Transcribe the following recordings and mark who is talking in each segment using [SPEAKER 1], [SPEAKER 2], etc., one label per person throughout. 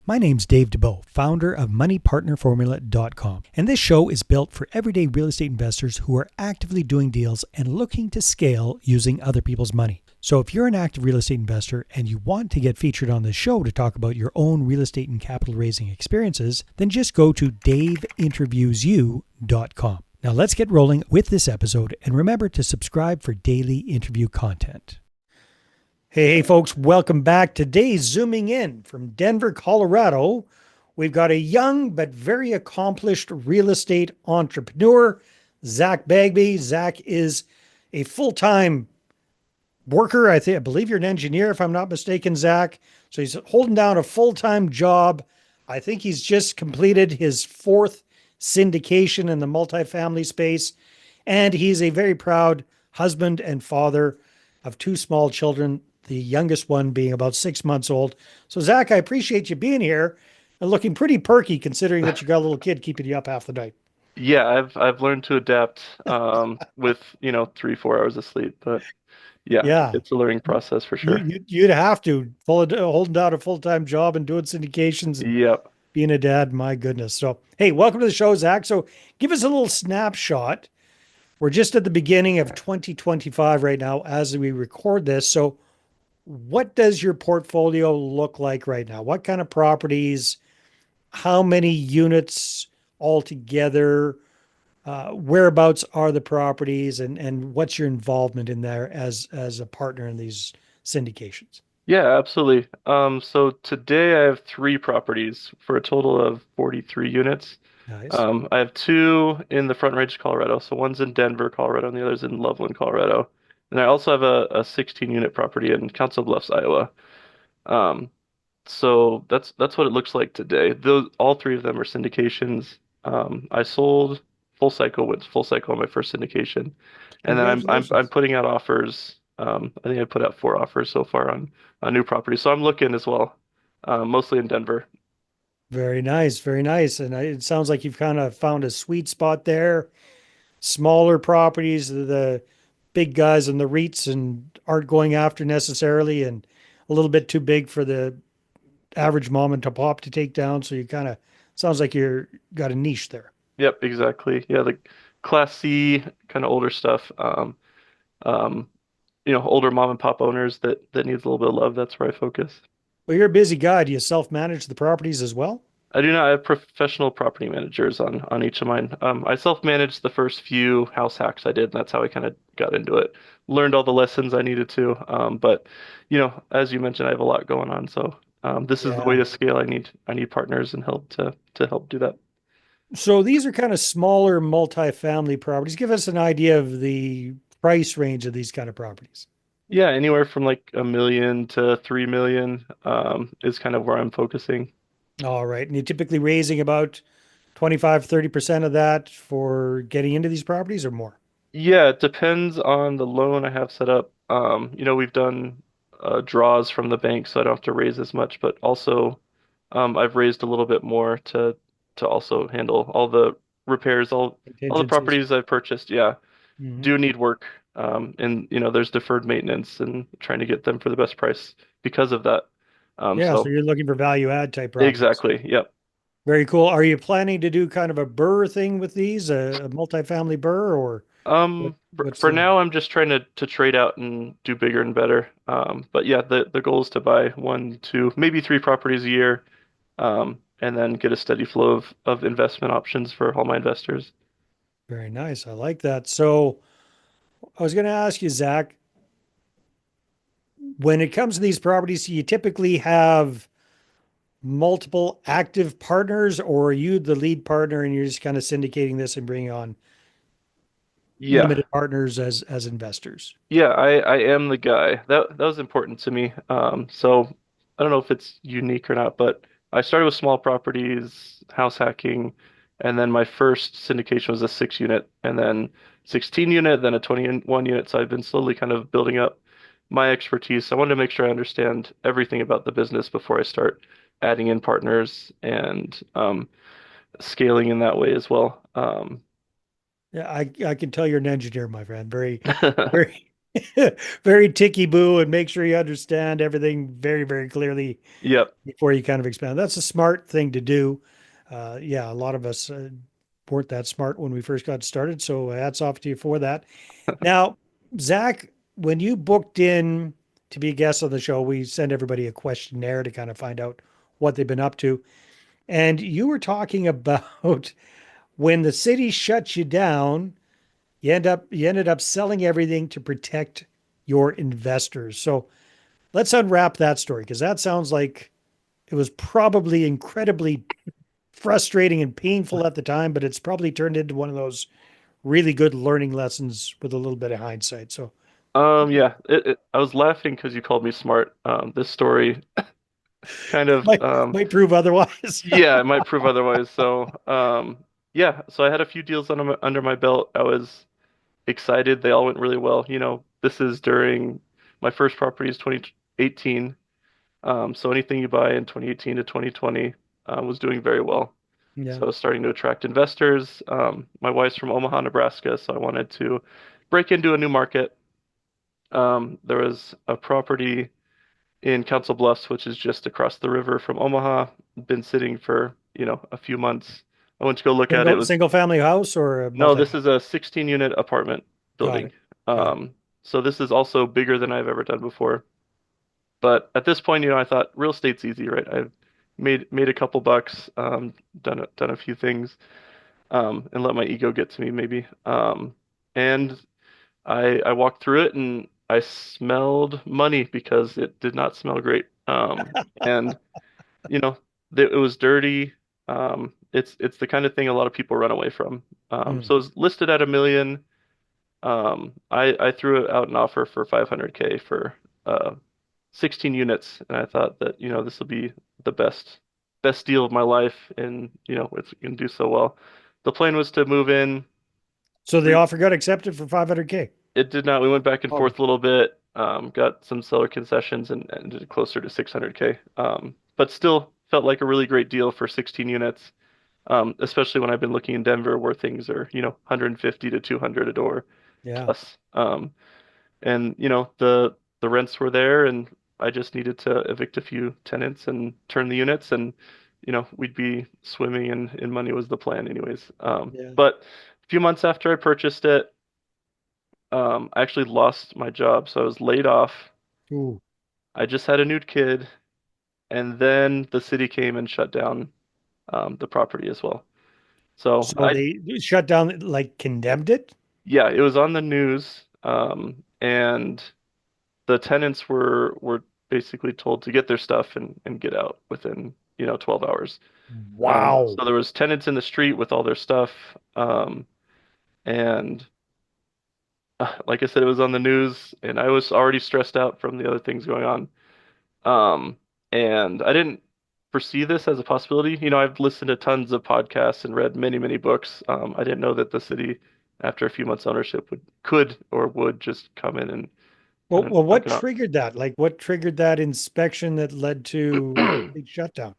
[SPEAKER 1] My name's Dave Dubeau, founder of MoneyPartnerFormula.com, and this show is built for everyday real estate investors who are actively doing deals and looking to scale using other people's money. So if you're an active real estate investor and you want to get featured on this show to talk about your own real estate and capital raising experiences, then just go to daveinterviewsyou.com. Now let's get rolling with this episode, and remember to subscribe for daily interview content. Hey, folks, welcome back. Today, zooming in from Denver, Colorado, we've got a young but very accomplished real estate entrepreneur, Zach Bagby. Zach is a full-time worker. I believe you're an engineer, if I'm not mistaken, Zach. So he's holding down a full-time job. I think he's just completed his fourth syndication in the multifamily space, and he's a very proud husband and father of two small children, the youngest one being about 6 months old. So, Zach, I appreciate you being here and looking pretty perky considering that you got a little kid keeping you up half the night.
[SPEAKER 2] Yeah, I've learned to adapt with 3-4 hours of sleep, but yeah,
[SPEAKER 1] Yeah,
[SPEAKER 2] it's a learning process for
[SPEAKER 1] you,
[SPEAKER 2] sure.
[SPEAKER 1] you'd have to holding down a full-time job and doing syndications and
[SPEAKER 2] Yep.
[SPEAKER 1] being a dad. My goodness. So, hey, welcome to the show, Zach. So, give us a little snapshot. We're just at the beginning of 2025 right now as we record this. So, what does your portfolio look like right now? What kind of properties? How many units altogether? Whereabouts are the properties, and what's your involvement in there as a partner in these syndications?
[SPEAKER 2] Yeah, absolutely. So today I have three properties for a total of 43 units.
[SPEAKER 1] Nice.
[SPEAKER 2] I have two in the Front Range, Colorado. So one's in Denver, Colorado, and the other's in Loveland, Colorado. And I also have a 16 unit property in Council Bluffs, Iowa. Um, So that's what it looks like today. Those all three of them are syndications. I sold went full cycle on my first syndication, and then I'm
[SPEAKER 1] Congratulations.
[SPEAKER 2] putting out offers. I think I put out 4 offers so far on new properties. So I'm looking as well, mostly in Denver.
[SPEAKER 1] Very nice. Very nice. And it sounds like you've kind of found a sweet spot there. Smaller properties, the big guys and the REITs and aren't going after necessarily, and a little bit too big for the average mom and pop to take down. So you kind of sounds like you're got a niche there.
[SPEAKER 2] Yep, exactly. Yeah, the Class C kind of older stuff. Um, older mom and pop owners that needs a little bit of love. That's where I focus.
[SPEAKER 1] Well, you're a busy guy. Do you self-manage the properties as well?
[SPEAKER 2] I do not have professional property managers on each of mine. I self-managed the first few house hacks I did, and that's how I kind of got into it. Learned all the lessons I needed to. But as you mentioned, I have a lot going on, so this is the way
[SPEAKER 1] Yeah.
[SPEAKER 2] to scale. I need partners and help to help do that.
[SPEAKER 1] So these are kind of smaller multifamily properties. Give us an idea of the price range of these kind of properties.
[SPEAKER 2] Yeah, anywhere from like 1 million to 3 million is kind of where I'm focusing.
[SPEAKER 1] All right. And you're typically raising about 25, 30% of that for getting into these properties or more?
[SPEAKER 2] Yeah, it depends on the loan I have set up. We've done draws from the bank, so I don't have to raise as much, but also I've raised a little bit more to also handle all the repairs, all the
[SPEAKER 1] Contingencies.
[SPEAKER 2] properties I've purchased, yeah,
[SPEAKER 1] Hmm.
[SPEAKER 2] do need work. And there's deferred maintenance and trying to get them for the best price because of that.
[SPEAKER 1] Yeah. So
[SPEAKER 2] So
[SPEAKER 1] you're looking for value add type properties.
[SPEAKER 2] exactly, yep.
[SPEAKER 1] Very cool. Are you planning to do kind of a BRRRR thing with these, a multifamily BRRRR, or what's
[SPEAKER 2] For
[SPEAKER 1] the?
[SPEAKER 2] now, I'm just trying to trade out and do bigger and better. But yeah, the goal is to buy one, two, maybe three properties a year, and then get a steady flow of investment options for all my investors.
[SPEAKER 1] Very nice. I like that. So I was going to ask you, Zach, when it comes to these properties, you typically have multiple active partners, or are you the lead partner and you're just kind of syndicating this and bringing on
[SPEAKER 2] Yeah,
[SPEAKER 1] limited partners as investors?
[SPEAKER 2] yeah, I am the guy. That was important to me. So I don't know if it's unique or not, but I started with small properties, house hacking, and then my first syndication was a 6 unit, and then 16 unit, then a 21 unit. So I've been slowly kind of building up my expertise. I wanted to make sure I understand everything about the business before I start adding in partners and scaling in that way as well.
[SPEAKER 1] Yeah, I can tell you're an engineer, my friend. Very, very. Very ticky boo and make sure you understand everything very, very clearly
[SPEAKER 2] Yep.
[SPEAKER 1] before you kind of expand. That's a smart thing to do. Yeah, a lot of us weren't that smart when we first got started. So hats off to you for that. Now, Zach, when you booked in to be a guest on the show, we send everybody a questionnaire to kind of find out what they've been up to. And you were talking about when the city shuts you down, you ended up selling everything to protect your investors. So let's unwrap that story because that sounds like it was probably incredibly frustrating and painful at the time, but it's probably turned into one of those really good learning lessons with a little bit of hindsight. So
[SPEAKER 2] Yeah, I was laughing because you called me smart. This story kind of,
[SPEAKER 1] might prove otherwise.
[SPEAKER 2] yeah, it might prove otherwise. So, yeah, so I had a few deals under my belt. I was excited. They all went really well. This is during my first property is 2018. So anything you buy in 2018 to 2020 was doing very well.
[SPEAKER 1] Yeah.
[SPEAKER 2] So I was starting to attract investors. My wife's from Omaha, Nebraska, so I wanted to break into a new market. There was a property in Council Bluffs, which is just across the river from Omaha. Been sitting for, a few months. I went to go look at it. It was
[SPEAKER 1] Single family house or a
[SPEAKER 2] No,
[SPEAKER 1] multi?
[SPEAKER 2] this is a 16 unit apartment
[SPEAKER 1] Got it.
[SPEAKER 2] building.
[SPEAKER 1] Got it.
[SPEAKER 2] So this is also bigger than I've ever done before. But at this point, I thought real estate's easy, right? I've made a couple bucks, done a few things, and let my ego get to me maybe. And I walked through it and I smelled money because it did not smell great. And you know, it was dirty. It's the kind of thing a lot of people run away from.
[SPEAKER 1] Mm.
[SPEAKER 2] So it's listed at 1 million. I threw it out an offer for 500K for 16 units, and I thought that this will be the best deal of my life, and it's gonna do so well. The plan was to move in.
[SPEAKER 1] So the
[SPEAKER 2] Re
[SPEAKER 1] offer got accepted for 500K.
[SPEAKER 2] It did not. We went back and
[SPEAKER 1] Oh,
[SPEAKER 2] forth a little bit, got some seller concessions, and did it closer to 600K. But still felt like a really great deal for 16 units, especially when I've been looking in Denver where things are 150 to 200 a door
[SPEAKER 1] yeah.
[SPEAKER 2] plus. And the rents were there, and I just needed to evict a few tenants and turn the units, and we'd be swimming in money was the plan, anyways.
[SPEAKER 1] Yeah.
[SPEAKER 2] But a few months after I purchased it, I actually lost my job, so I was laid off.
[SPEAKER 1] Ooh.
[SPEAKER 2] I just had a new kid, and then the city came and shut down the property as well. So
[SPEAKER 1] So they shut down, like condemned it?
[SPEAKER 2] yeah, it was on the news, and the tenants were basically told to get their stuff and get out within 12 hours.
[SPEAKER 1] Wow.
[SPEAKER 2] So there was tenants in the street with all their stuff, and like I said, it was on the news, and I was already stressed out from the other things going on. Um, and I didn't foresee this as a possibility. I've listened to tons of podcasts and read many, many books. I didn't know that the city, after a few months ownership, could or would just come in and kind of
[SPEAKER 1] Well,
[SPEAKER 2] knock
[SPEAKER 1] what
[SPEAKER 2] it out.
[SPEAKER 1] triggered that? Like, what triggered that inspection that led to a complete shutdown?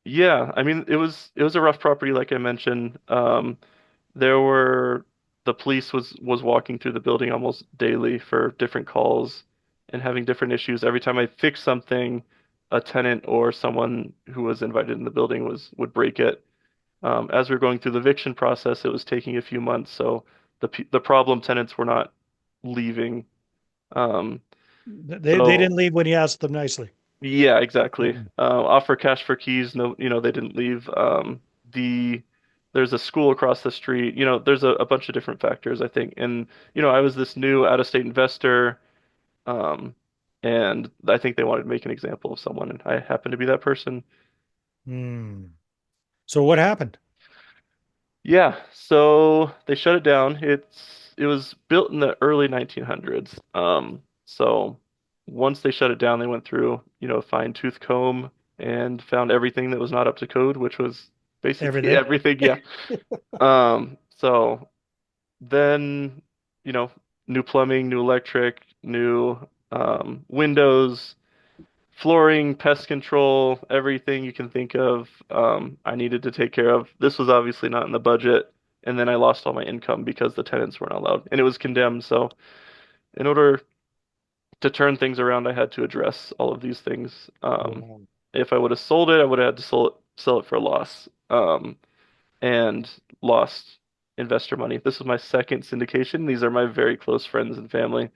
[SPEAKER 2] Yeah, I mean it was a rough property like I mentioned. There were the police was walking through the building almost daily for different calls and having different issues. Every time I fixed something, a tenant or someone who was invited in the building would break it. As we were going through the eviction process, it was taking a few months, so the problem tenants were not leaving. Um,
[SPEAKER 1] They
[SPEAKER 2] so
[SPEAKER 1] didn't leave when you asked them nicely.
[SPEAKER 2] yeah, exactly.
[SPEAKER 1] Mm.
[SPEAKER 2] Offer cash for keys. No, they didn't leave. The There's a school across the street. There's a bunch of different factors, I think. And I was this new out-of-state investor, um, and I think they wanted to make an example of someone, and I happen to be that person.
[SPEAKER 1] Hmm. So what happened?
[SPEAKER 2] Yeah, so they shut it down. It was built in the early 1900s. So once they shut it down, they went through, a fine-tooth comb and found everything that was not up to code, which was basically
[SPEAKER 1] Everything.
[SPEAKER 2] everything. Yeah. So then, you know, new plumbing, new electric, new windows, flooring, pest control, everything you can think of, I needed to take care of. This was obviously not in the budget, and then I lost all my income because the tenants weren't allowed, and it was condemned. So, in order to turn things around, I had to address all of these things.
[SPEAKER 1] Wow.
[SPEAKER 2] If I would have sold it, I would have had to sell it for a loss, and lost investor money. This was my second syndication. These are my very close friends and family.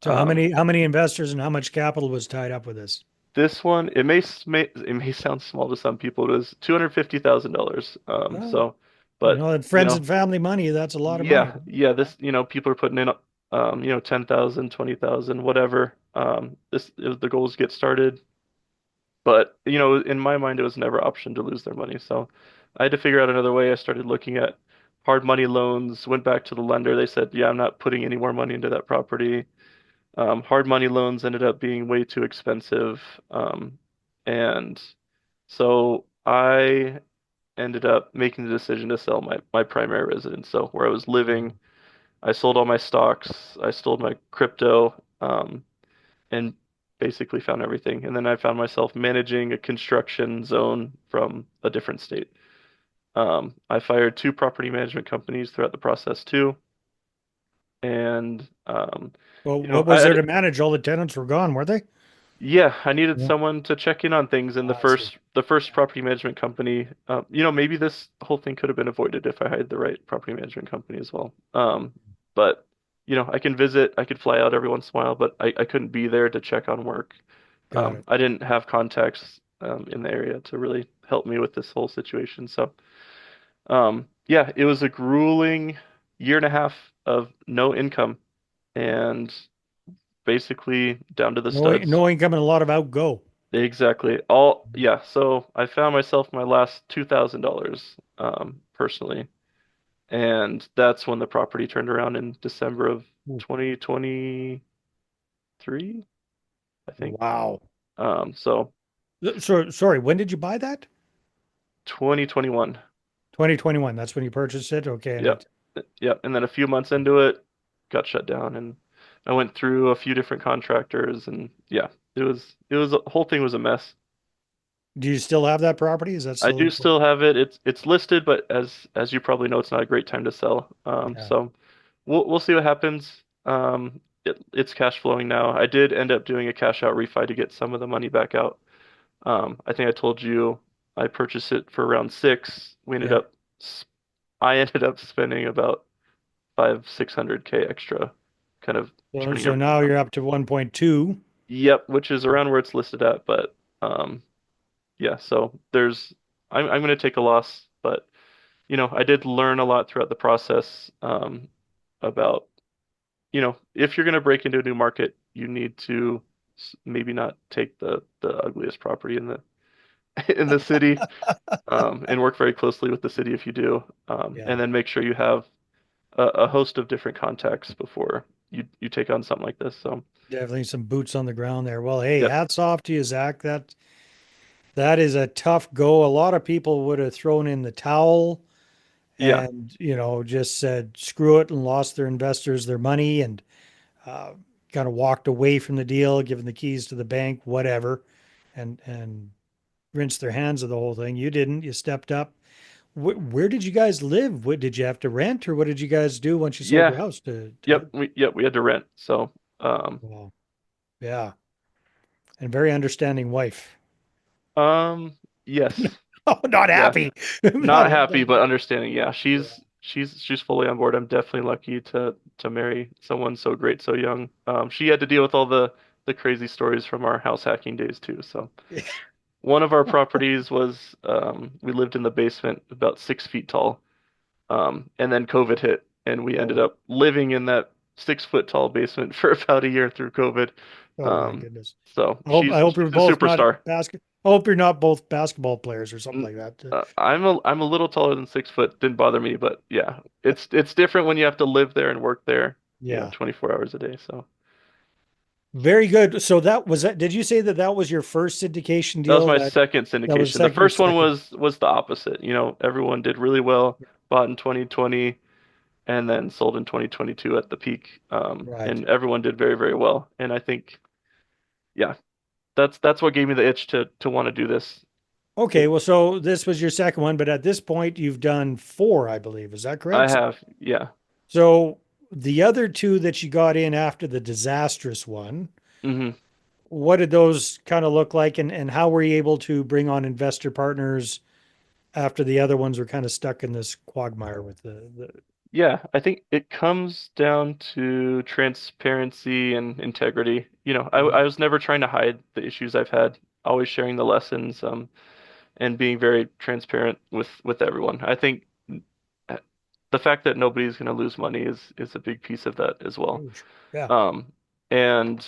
[SPEAKER 1] So
[SPEAKER 2] Um,
[SPEAKER 1] how many investors and how much capital was tied up with this?
[SPEAKER 2] this one, it may sound small to some people. It was $250,000.
[SPEAKER 1] Well,
[SPEAKER 2] But you
[SPEAKER 1] friends
[SPEAKER 2] know,
[SPEAKER 1] and family money, that's a lot of money.
[SPEAKER 2] yeah, this, people are putting in, 10,000, 20,000, whatever. The goal is to get started. But, in my mind, it was never option to lose their money. So I had to figure out another way. I started looking at hard money loans, went back to the lender. They said, yeah, I'm not putting any more money into that property. Hard money loans ended up being way too expensive. And so I ended up making the decision to sell my primary residence. So where I was living, I sold all my stocks, I sold my crypto, and basically found everything. And then I found myself managing a construction zone from a different state. I fired two property management companies throughout the process too. And
[SPEAKER 1] Well, what was there to manage? All the tenants were gone, were they?
[SPEAKER 2] yeah, I needed
[SPEAKER 1] Yeah.
[SPEAKER 2] someone to check in on things. And
[SPEAKER 1] I see.
[SPEAKER 2] the first property management company, maybe this whole thing could have been avoided if I hired the right property management company as well. But I can visit, I could fly out every once in a while, but I couldn't be there to check on work.
[SPEAKER 1] Got it.
[SPEAKER 2] I didn't have contacts in the area to really help me with this whole situation. So, yeah, it was a grueling year and a half of no income and basically down to the studs.
[SPEAKER 1] No income and a lot of outgo.
[SPEAKER 2] Exactly. Yeah. So I found myself my last $2,000, personally, and that's when the property turned around in December of
[SPEAKER 1] Ooh.
[SPEAKER 2] 2023, I think.
[SPEAKER 1] Wow.
[SPEAKER 2] So
[SPEAKER 1] Sorry, when did you buy that?
[SPEAKER 2] 2021.
[SPEAKER 1] 2021. That's when you purchased it. Okay. And
[SPEAKER 2] Yep.
[SPEAKER 1] it,
[SPEAKER 2] Yep. And then a few months into it, got shut down, and I went through a few different contractors, and yeah, the whole thing was a mess.
[SPEAKER 1] do you still have that property? Is that
[SPEAKER 2] I
[SPEAKER 1] still
[SPEAKER 2] do
[SPEAKER 1] in?
[SPEAKER 2] still have it. It's listed, but as you probably know, it's not a great time to sell.
[SPEAKER 1] Yeah.
[SPEAKER 2] So we'll see what happens. It's cash flowing now. I did end up doing a cash out refi to get some of the money back out. I think I told you I purchased it for around six.
[SPEAKER 1] Yeah.
[SPEAKER 2] S- I ended up spending about 600K extra, kind of turning
[SPEAKER 1] So
[SPEAKER 2] everything
[SPEAKER 1] now
[SPEAKER 2] around.
[SPEAKER 1] you're up to 1.2.
[SPEAKER 2] Yep, which is around where it's listed at, but yeah. So I'm going to take a loss, but I did learn a lot throughout the process, about, if you're going to break into a new market, you need to maybe not take the ugliest property in the in the city, and work very closely with the city if you do,
[SPEAKER 1] Yeah.
[SPEAKER 2] and then make sure you have a host of different contacts before you take on something like this. So,
[SPEAKER 1] Definitely some boots on the ground there. Well, hey,
[SPEAKER 2] yep,
[SPEAKER 1] hats off to you, Zach. That is a tough go. A lot of people would have thrown in the towel
[SPEAKER 2] yeah,
[SPEAKER 1] and, just said screw it and lost their investors their money and uh, kind of walked away from the deal, given the keys to the bank, whatever, and rinsed their hands of the whole thing. You didn't. You stepped up. Where did you guys live? What did you have to rent, or what did you guys do once you sold your
[SPEAKER 2] yeah,
[SPEAKER 1] house to
[SPEAKER 2] yep,
[SPEAKER 1] live?
[SPEAKER 2] we had to rent. So,
[SPEAKER 1] Wow. Yeah, and very understanding wife.
[SPEAKER 2] um, yes,
[SPEAKER 1] Oh, not
[SPEAKER 2] yeah.
[SPEAKER 1] happy.
[SPEAKER 2] Not
[SPEAKER 1] Not,
[SPEAKER 2] happy, but understanding. Yeah, she's fully on board. I'm definitely lucky to marry someone so great so young. She had to deal with all the crazy stories from our house hacking days too. So one of our properties was, we lived in the basement, about 6 feet tall. And then COVID hit, and we ended
[SPEAKER 1] oh,
[SPEAKER 2] up living in that 6 foot tall basement for about a year through COVID.
[SPEAKER 1] oh my
[SPEAKER 2] Um,
[SPEAKER 1] goodness.
[SPEAKER 2] so
[SPEAKER 1] I hope you're
[SPEAKER 2] she's a
[SPEAKER 1] both not
[SPEAKER 2] superstar.
[SPEAKER 1] I hope you're not both basketball players or something like that.
[SPEAKER 2] I'm a little taller than 6 foot. Didn't bother me, but yeah, it's different when you have to live there and work there,
[SPEAKER 1] Yeah.
[SPEAKER 2] 24 hours a day. So
[SPEAKER 1] Very good. So did you say that that was your first syndication
[SPEAKER 2] that was
[SPEAKER 1] deal?
[SPEAKER 2] my second
[SPEAKER 1] That was
[SPEAKER 2] syndication. The
[SPEAKER 1] your
[SPEAKER 2] first one
[SPEAKER 1] second.
[SPEAKER 2] was the opposite. Everyone did really well, bought in 2020 and then sold in 2022 at the peak.
[SPEAKER 1] Right.
[SPEAKER 2] And everyone did very, very well. And I think, yeah, that's what gave me the itch to want to do this.
[SPEAKER 1] Okay. Well, so this was your second one, but at this point you've done four, I believe. Is that
[SPEAKER 2] I
[SPEAKER 1] correct?
[SPEAKER 2] have, yeah.
[SPEAKER 1] So the other two that you got in after the disastrous one,
[SPEAKER 2] hmm
[SPEAKER 1] What did those kind of look like, and how were you able to bring on investor partners after the other ones were kind of stuck in this quagmire with the
[SPEAKER 2] Yeah, I think it comes down to transparency and integrity. I
[SPEAKER 1] Mhm.
[SPEAKER 2] was never trying to hide the issues I've had, always sharing the lessons, and being very transparent with everyone. I think uh, the fact that nobody's going to lose money is a big piece of that as well.
[SPEAKER 1] Huge. Yeah.
[SPEAKER 2] Um, and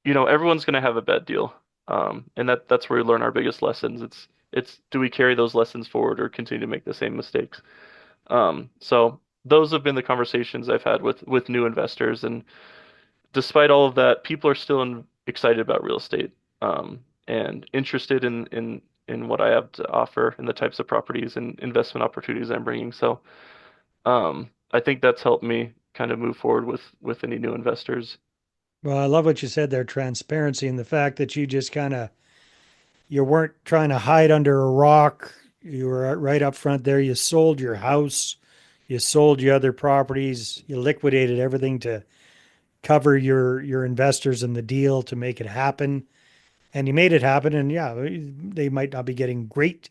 [SPEAKER 2] everyone's going to have a bad deal. And that's where we learn our biggest lessons. It's do we carry those lessons forward or continue to make the same mistakes? So those have been the conversations I've had with new investors, and despite all of that, people are still excited about real estate, and interested in what I have to offer and the types of properties and investment opportunities I'm bringing. So, I think that's helped me kind of move forward with any new investors.
[SPEAKER 1] Well, I love what you said there, transparency, and the fact that you just kind of you weren't trying to hide under a rock. You were right up front there. You sold your house, you sold your other properties, you liquidated everything to cover your investors in the deal to make it happen. And you made it happen. And yeah, they might not be getting great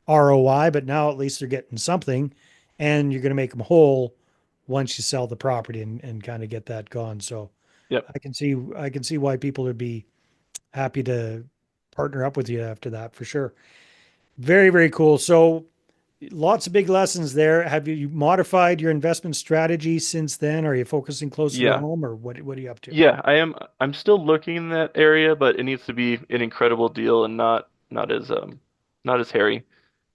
[SPEAKER 1] ROI, but now at least they're getting something, and you're going to make them whole once you sell the property and kind of get that gone. So
[SPEAKER 2] Yep.
[SPEAKER 1] I can see why people would be happy to partner up with you after that for sure. Very, very cool. So lots of big lessons there. Have you modified your investment strategy since then? Are you focusing closer to
[SPEAKER 2] Yeah.
[SPEAKER 1] home, or what are you up to?
[SPEAKER 2] Yeah, I am. I'm still looking in that area, but it needs to be an incredible deal and not as hairy.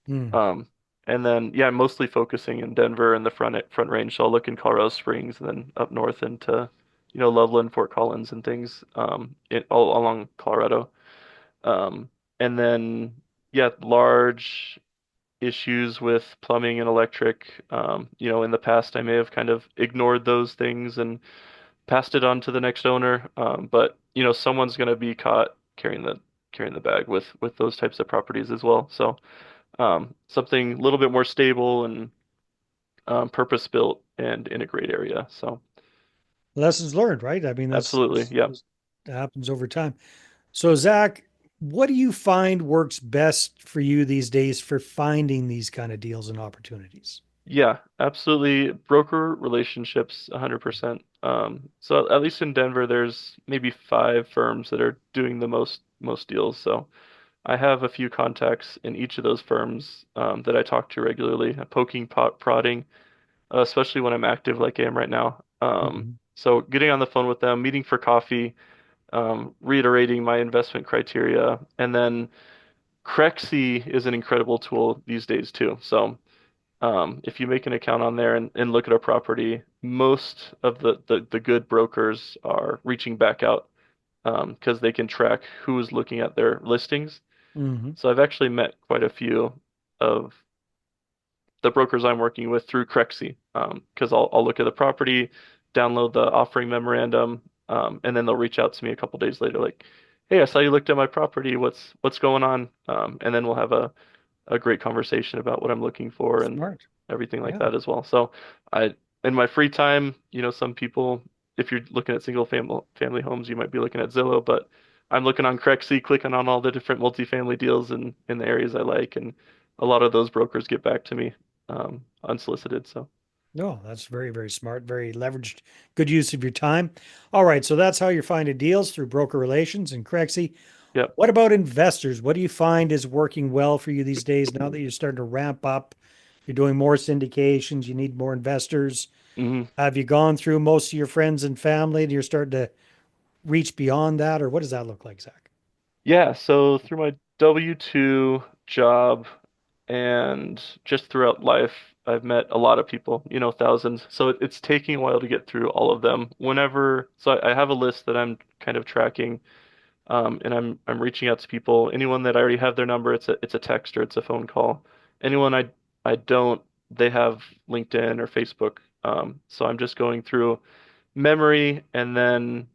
[SPEAKER 1] Hmm.
[SPEAKER 2] Um, and then yeah, I'm mostly focusing in Denver and the front range. So I'll look in Colorado Springs and then up north into, Loveland, Fort Collins and things, all along Colorado. Um, and then yeah, large issues with plumbing and electric. In the past I may have kind of ignored those things and passed it on to the next owner. But someone's going to be caught carrying the bag with those types of properties as well. So something a little bit more stable and purpose built and in a great area. So
[SPEAKER 1] Lessons learned, right? I mean, that's
[SPEAKER 2] absolutely, yeah,
[SPEAKER 1] that happens over time. So, Zach, what do you find works best for you these days for finding these kind of deals and opportunities?
[SPEAKER 2] yeah, absolutely. Broker relationships, 100%. So at least in Denver, there's maybe 5 firms that are doing the most deals. So I have a few contacts in each of those firms that I talk to regularly, poking, prodding, especially when I'm active like I am right now.
[SPEAKER 1] Mhm.
[SPEAKER 2] So getting on the phone with them, meeting for coffee, reiterating my investment criteria, and then Crexy is an incredible tool these days too. So if you make an account on there and look at a property, most of the good brokers are reaching back out because they can track who is looking at their listings.
[SPEAKER 1] Mhm.
[SPEAKER 2] So I've actually met quite a few of the brokers I'm working with through Crexy, because I'll look at the property, download the offering memorandum, and then they'll reach out to me a couple days later, like, "Hey, I saw you looked at my property. What's going on?" And then we'll have a great conversation about what I'm looking for and
[SPEAKER 1] Smart.
[SPEAKER 2] everything like
[SPEAKER 1] Yeah.
[SPEAKER 2] that as well. So I, in my free time, some people, if you're looking at single family homes, you might be looking at Zillow, but I'm looking on Crexy, clicking on all the different multifamily deals in the areas I like, and a lot of those brokers get back to me unsolicited. So
[SPEAKER 1] No, that's very, very smart, very leveraged, good use of your time. All right, so that's how you're finding deals through broker relations and Crexy.
[SPEAKER 2] yep.
[SPEAKER 1] What about investors? What do you find is working well for you these days now that you're starting to ramp up? You're doing more syndications, you need more investors.
[SPEAKER 2] hmm
[SPEAKER 1] Have you gone through most of your friends and family and you're starting to reach beyond that, or what does that look like, Zach?
[SPEAKER 2] Yeah, so through my W-2 job and just throughout life, I've met a lot of people, thousands. So it's taking a while to get through all of them. So I have a list that I'm kind of tracking, and I'm reaching out to people. Anyone that I already have their number, it's a text or it's a phone call. Anyone I don't, they have LinkedIn or Facebook. So I'm just going through memory, and then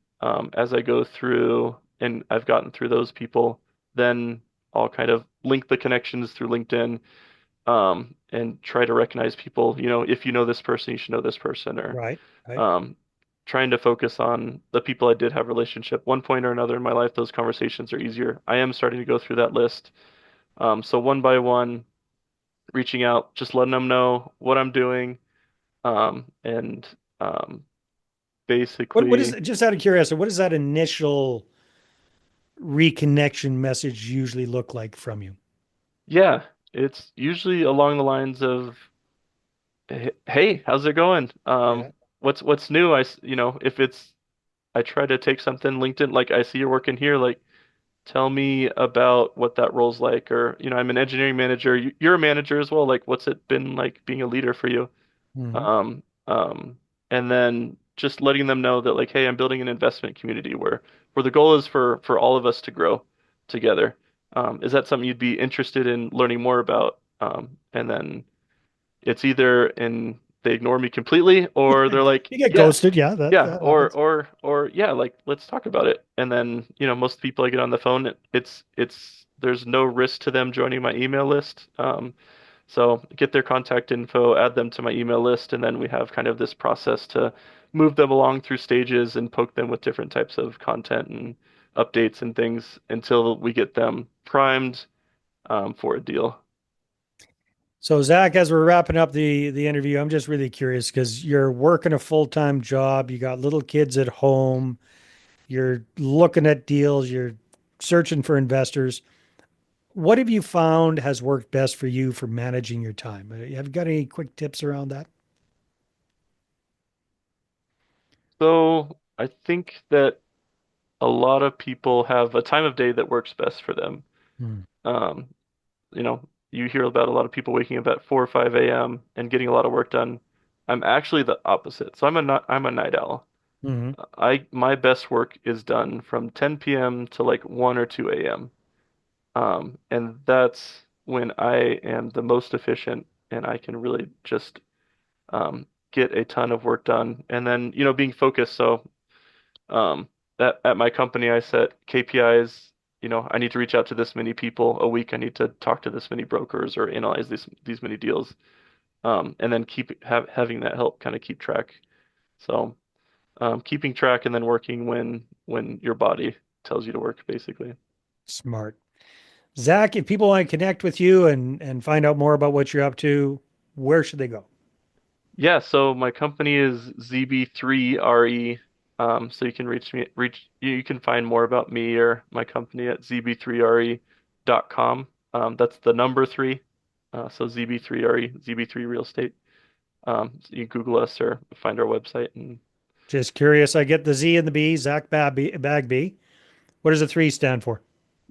[SPEAKER 2] as I go through and I've gotten through those people, then I'll kind of link the connections through LinkedIn, and try to recognize people. If you know this person, you should know this person, or
[SPEAKER 1] Right, right.
[SPEAKER 2] um, trying to focus on the people I did have relationship. One point or another in my life, those conversations are easier. I am starting to go through that list. So one by one, reaching out, just letting them know what I'm doing, and
[SPEAKER 1] What is,
[SPEAKER 2] basically,
[SPEAKER 1] just out of curiosity, what does that initial reconnection message usually look like from you?
[SPEAKER 2] yeah, it's usually along the lines of, Hey, how's it going?
[SPEAKER 1] Yeah.
[SPEAKER 2] What's new? If it's I try to take something LinkedIn, like I see you're working here, like tell me about what that role's like, or I'm an engineering manager. You're a manager as well. Like, what's it been like being a leader for you?
[SPEAKER 1] Hmm.
[SPEAKER 2] Um, um, and then just letting them know that like, hey, I'm building an investment community where the goal is for all of us to grow together. Is that something you'd be interested in learning more about? And then it's either in they ignore me completely, or they're like,
[SPEAKER 1] You get
[SPEAKER 2] yeah,
[SPEAKER 1] ghosted. Yeah, that,
[SPEAKER 2] yeah,
[SPEAKER 1] that
[SPEAKER 2] or
[SPEAKER 1] happens.
[SPEAKER 2] yeah, like let's talk about it. And then, most people I get on the phone, it's there's no risk to them joining my email list. So get their contact info, add them to my email list, and then we have kind of this process to move them along through stages and poke them with different types of content and updates and things until we get them primed for a deal.
[SPEAKER 1] So Zach, as we're wrapping up the interview, I'm just really curious because you're working a full-time job, you got little kids at home, you're looking at deals, you're searching for investors. What have you found has worked best for you for managing your time? Have you got any quick tips around that?
[SPEAKER 2] So I think that a lot of people have a time of day that works best for them.
[SPEAKER 1] Hmm.
[SPEAKER 2] Um, you hear about a lot of people waking up at 4 or 5 a.m. and getting a lot of work done. I'm actually the opposite. So I'm a night owl.
[SPEAKER 1] Hmm.
[SPEAKER 2] My best work is done from 10 p.m. to like 1 or 2 a.m. And that's when I am the most efficient and I can really just get a ton of work done. And then, being focused. So um, at my company, I set KPIs. I need to reach out to this many people a week. I need to talk to this many brokers or analyze these many deals. And then having that help kind of keep track. So keeping track and then working when your body tells you to work, basically.
[SPEAKER 1] Smart. Zach, if people want to connect with you and find out more about what you're up to, where should they go?
[SPEAKER 2] Yeah, so my company is ZB3RE. So you can you can find more about me or my company at zb3re.com. That's the number three. So ZB3RE, ZB3 Real Estate. So you can Google us or find our website. And
[SPEAKER 1] Just curious. I get the Z and the B, Zach Bagby. What does the three stand for?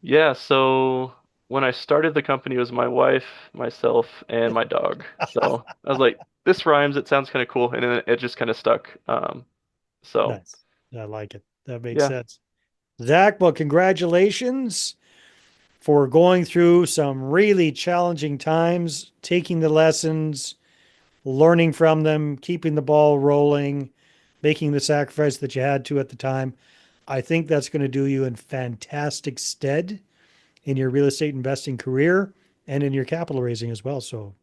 [SPEAKER 2] yeah, so when I started the company, it was my wife, myself, and my dog. So I was like, this rhymes, it sounds kind of cool, and then it just kind of stuck. So
[SPEAKER 1] Nice. I like it. That makes
[SPEAKER 2] yeah.
[SPEAKER 1] sense. Zach, well, congratulations for going through some really challenging times, taking the lessons, learning from them, keeping the ball rolling, making the sacrifice that you had to at the time. I think that's going to do you in fantastic stead in your real estate investing career and in your capital raising as well. So,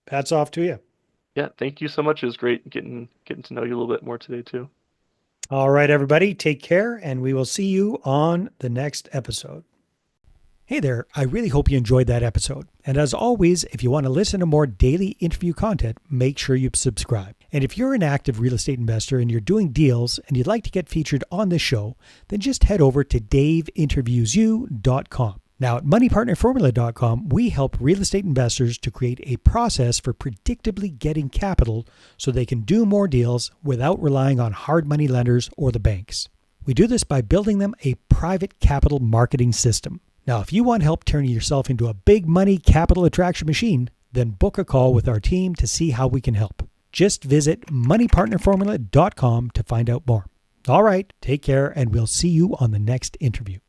[SPEAKER 1] hats off to you.
[SPEAKER 2] Yeah, thank you so much. It was great getting to know you a little bit more today too.
[SPEAKER 1] All right, everybody, take care, and we will see you on the next episode. Hey there, I really hope you enjoyed that episode. And as always, if you want to listen to more daily interview content, make sure you subscribe. And if you're an active real estate investor and you're doing deals and you'd like to get featured on this show, then just head over to daveinterviewyou.com. Now, at moneypartnerformula.com, we help real estate investors to create a process for predictably getting capital so they can do more deals without relying on hard money lenders or the banks. We do this by building them a private capital marketing system. Now, if you want help turning yourself into a big money capital attraction machine, then book a call with our team to see how we can help. Just visit moneypartnerformula.com to find out more. All right, take care, and we'll see you on the next interview.